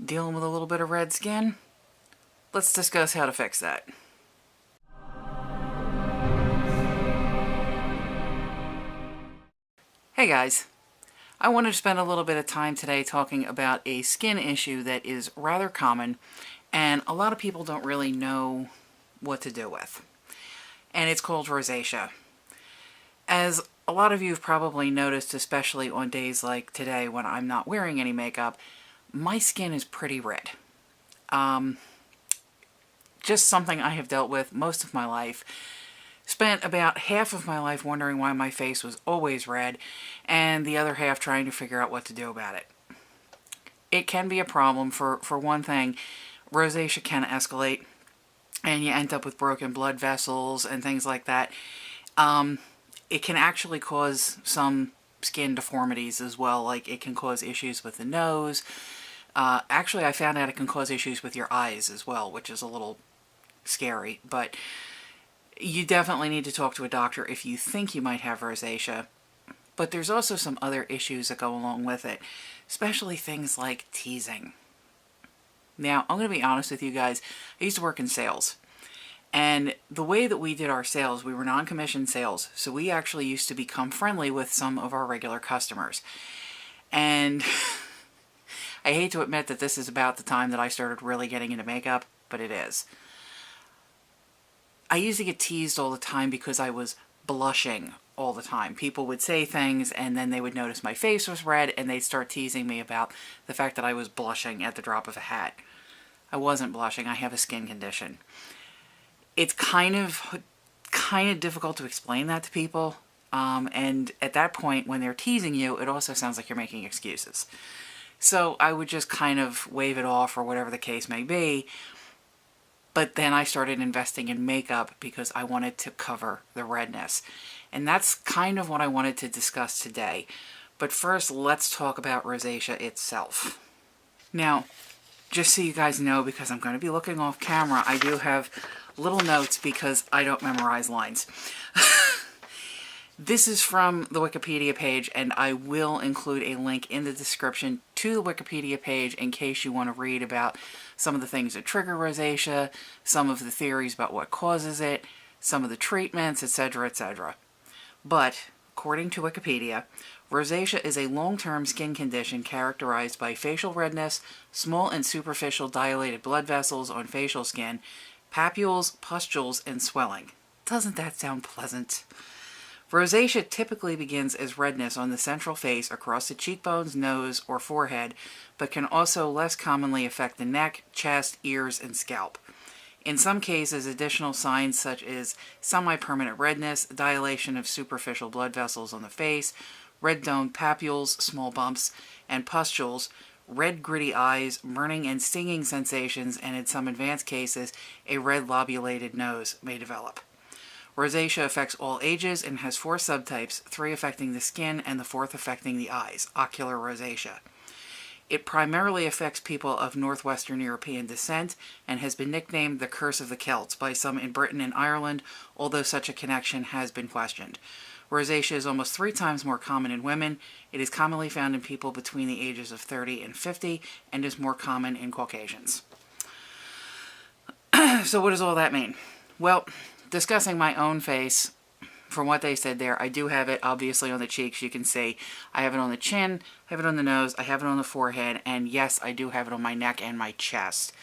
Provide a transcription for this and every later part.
Dealing with a little bit of red skin? Let's discuss how to fix that. Hey guys, I wanted to spend a little bit of time today talking about a skin issue that is rather common and a lot of people don't really know what to do with. And it's called rosacea. As a lot of you have probably noticed, especially on days like today when I'm not wearing any makeup, my skin is pretty red. Just something I have dealt with most of my life. Spent about half of my life wondering why my face was always red, and the other half trying to figure out what to do about it. It can be a problem. For one thing, rosacea can escalate, and you end up with broken blood vessels and things like that. It can actually cause some skin deformities as well, like it can cause issues with the nose. Actually, I found out it can cause issues with your eyes as well, which is a little scary, but you definitely need to talk to a doctor if you think you might have rosacea. But there's also some other issues that go along with it, especially things like teasing. Now, I'm going to be honest with you guys, I used to work in sales. And the way that we did our sales, we were non-commissioned sales, so we actually used to become friendly with some of our regular customers. And I hate to admit that this is about the time that I started really getting into makeup, but it is. I used to get teased all the time because I was blushing all the time. People would say things and then they would notice my face was red and they'd start teasing me about the fact that I was blushing at the drop of a hat. I wasn't blushing. I have a skin condition. It's kind of difficult to explain that to people. And at that point, when they're teasing you, it also sounds like you're making excuses. So I would just kind of wave it off or whatever the case may be. But then I started investing in makeup because I wanted to cover the redness. And that's kind of what I wanted to discuss today. But first, let's talk about rosacea itself. Now, just so you guys know, because I'm going to be looking off camera, I do have little notes because I don't memorize lines. This is from the Wikipedia page, and I will include a link in the description to the Wikipedia page in case you want to read about some of the things that trigger rosacea, some of the theories about what causes it, some of the treatments, etc., etc. But, according to Wikipedia, rosacea is a long-term skin condition characterized by facial redness, small and superficial dilated blood vessels on facial skin, papules, pustules, and swelling. Doesn't that sound pleasant? Rosacea typically begins as redness on the central face across the cheekbones, nose, or forehead, but can also less commonly affect the neck, chest, ears, and scalp. In some cases, additional signs such as semi-permanent redness, dilation of superficial blood vessels on the face, red domed papules, small bumps, and pustules, red gritty eyes, burning and stinging sensations, and in some advanced cases, a red lobulated nose may develop. Rosacea affects all ages and has 4 subtypes, 3 affecting the skin and the 4th affecting the eyes, ocular rosacea. It primarily affects people of northwestern European descent and has been nicknamed the Curse of the Celts by some in Britain and Ireland, although such a connection has been questioned. Rosacea is almost 3 times more common in women. It is commonly found in people between the ages of 30 and 50 and is more common in Caucasians. So what does all that mean? Well, discussing my own face, from what they said there, I do have it obviously on the cheeks. You can see I have it on the chin, I have it on the nose, I have it on the forehead, and yes, I do have it on my neck and my chest.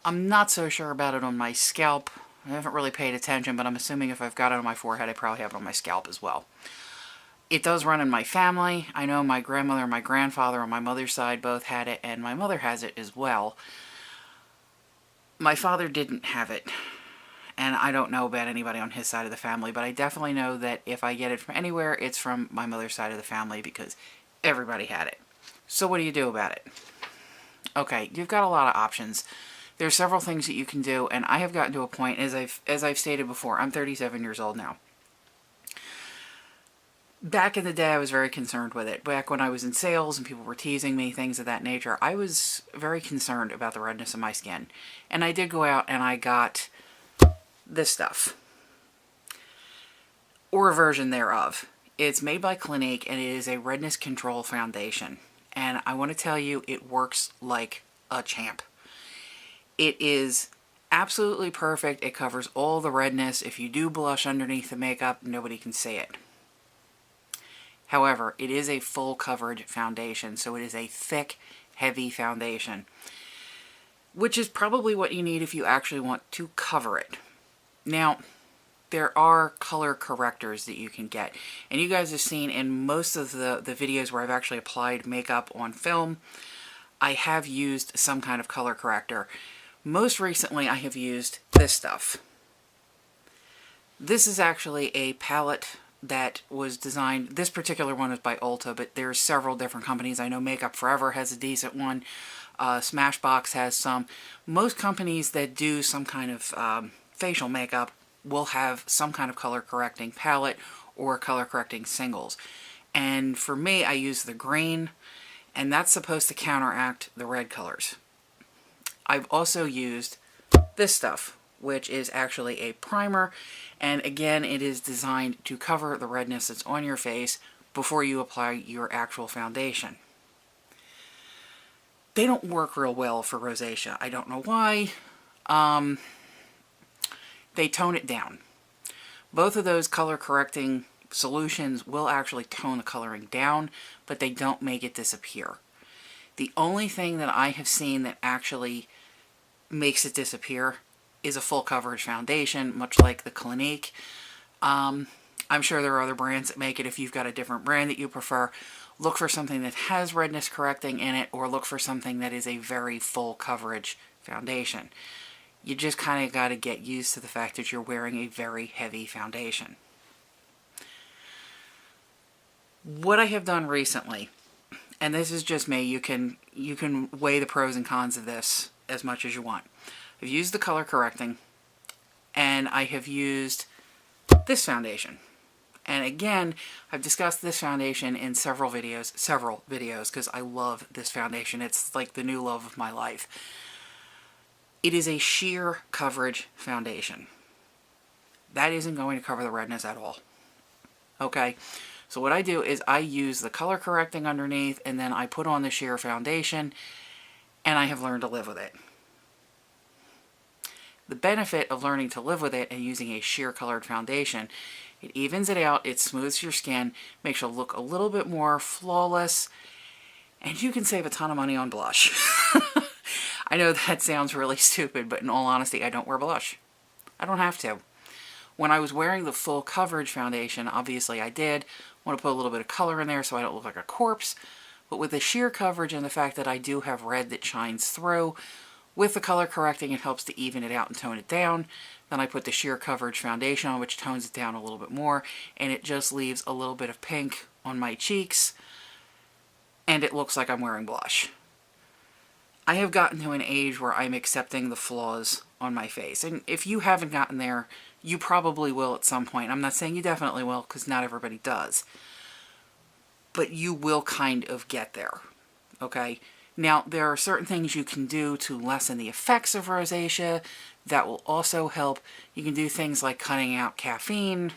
I'm not so sure about it on my scalp. I haven't really paid attention, but I'm assuming if I've got it on my forehead, I probably have it on my scalp as well. It does run in my family. I know my grandmother and my grandfather on my mother's side both had it, and my mother has it as well. My father didn't have it. And I don't know about anybody on his side of the family, but I definitely know that if I get it from anywhere, it's from my mother's side of the family because everybody had it. So what do you do about it? Okay, you've got a lot of options. There's several things that you can do, and I have gotten to a point, as I've stated before, I'm 37 years old now. Back in the day, I was very concerned with it. Back when I was in sales and people were teasing me, things of that nature, I was very concerned about the redness of my skin. And I did go out and I got this stuff, or a version thereof. It's made by Clinique and it is a redness control foundation, and I want to tell you it works like a champ. It is absolutely perfect. It covers all the redness. If you do blush underneath the makeup, nobody can see it. However, it is a full coverage foundation, so it is a thick, heavy foundation, which is probably what you need if you actually want to cover it. Now, there are color correctors that you can get, and you guys have seen in most of the videos where I've actually applied makeup on film, I have used some kind of color corrector. Most recently, I have used this stuff. This is actually a palette that was designed, this particular one is by Ulta, but there's several different companies. I know Makeup Forever has a decent one. Smashbox has some. Most companies that do some kind of facial makeup will have some kind of color correcting palette or color correcting singles. And for me, I use the green, and that's supposed to counteract the red colors. I've also used this stuff, which is actually a primer, and again, it is designed to cover the redness that's on your face before you apply your actual foundation. They don't work real well for rosacea. I don't know why. They tone it down. Both of those color correcting solutions will actually tone the coloring down, but they don't make it disappear. The only thing that I have seen that actually makes it disappear is a full coverage foundation, much like the Clinique. I'm sure there are other brands that make it. If you've got a different brand that you prefer, look for something that has redness correcting in it, or look for something that is a very full coverage foundation. You just kind of got to get used to the fact that you're wearing a very heavy foundation. What I have done recently, and this is just me, you can weigh the pros and cons of this as much as you want. I've used the color correcting, and I have used this foundation. And again, I've discussed this foundation in several videos, because I love this foundation. It's like the new love of my life. It is a sheer coverage foundation. That isn't going to cover the redness at all. Okay, so what I do is I use the color correcting underneath, and then I put on the sheer foundation, and I have learned to live with it. The benefit of learning to live with it and using a sheer colored foundation, it evens it out, it smooths your skin, makes you look a little bit more flawless, and you can save a ton of money on blush. I know that sounds really stupid, but in all honesty, I don't wear blush. I don't have to. When I was wearing the full coverage foundation, obviously I did want to put a little bit of color in there so I don't look like a corpse, but with the sheer coverage and the fact that I do have red that shines through, with the color correcting, it helps to even it out and tone it down. Then I put the sheer coverage foundation on, which tones it down a little bit more, and it just leaves a little bit of pink on my cheeks, and it looks like I'm wearing blush. I have gotten to an age where I'm accepting the flaws on my face, and if you haven't gotten there, you probably will at some point. I'm not saying you definitely will, because not everybody does, but you will kind of get there, okay? Now, there are certain things you can do to lessen the effects of rosacea that will also help. You can do things like cutting out caffeine,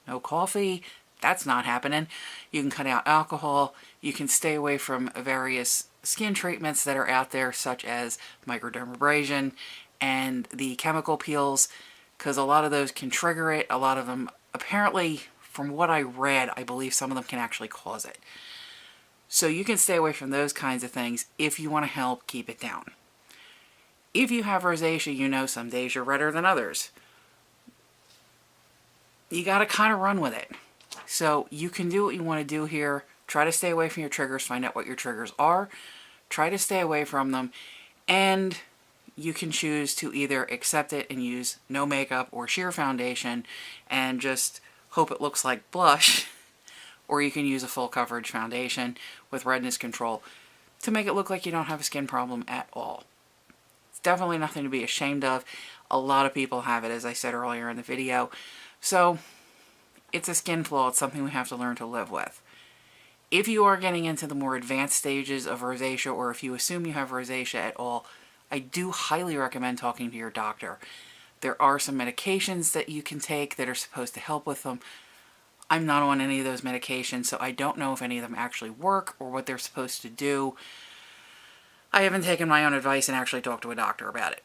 no coffee, that's not happening. You can cut out alcohol. You can stay away from various skin treatments that are out there, such as microdermabrasion and the chemical peels, because a lot of those can trigger it. A lot of them, apparently, from what I read, I believe some of them can actually cause it. So you can stay away from those kinds of things if you want to help keep it down. If you have rosacea, you know some days you're redder than others. You got to kind of run with it. So you can do what you want to do here. Try to stay away from your triggers. Find out what your triggers are. Try to stay away from them. And you can choose to either accept it and use no makeup or sheer foundation and just hope it looks like blush. Or you can use a full coverage foundation with redness control to make it look like you don't have a skin problem at all. It's definitely nothing to be ashamed of. A lot of people have it, as I said earlier in the video. So it's a skin flaw. It's something we have to learn to live with. If you are getting into the more advanced stages of rosacea, or if you assume you have rosacea at all, I do highly recommend talking to your doctor. There are some medications that you can take that are supposed to help with them. I'm not on any of those medications, so I don't know if any of them actually work or what they're supposed to do. I haven't taken my own advice and actually talked to a doctor about it.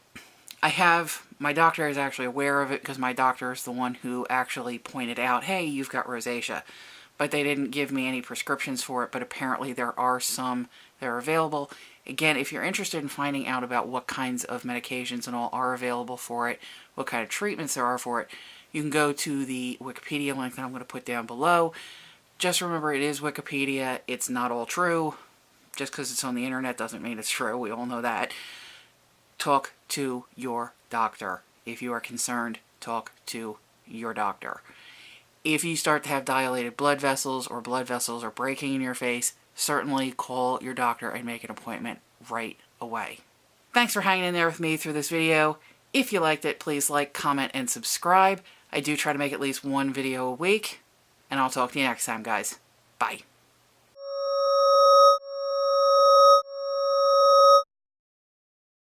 My doctor is actually aware of it because my doctor is the one who actually pointed out, hey, you've got rosacea. But they didn't give me any prescriptions for it, but apparently there are some that are available. Again, if you're interested in finding out about what kinds of medications and all are available for it, what kind of treatments there are for it, you can go to the Wikipedia link that I'm going to put down below. Just remember, it is Wikipedia. It's not all true. Just because it's on the internet doesn't mean it's true. We all know that. Talk to your doctor. If you are concerned, talk to your doctor. If you start to have dilated blood vessels or blood vessels are breaking in your face, certainly call your doctor and make an appointment right away. Thanks for hanging in there with me through this video. If you liked it, please like, comment, and subscribe. I do try to make at least one video a week, and I'll talk to you next time, guys. Bye.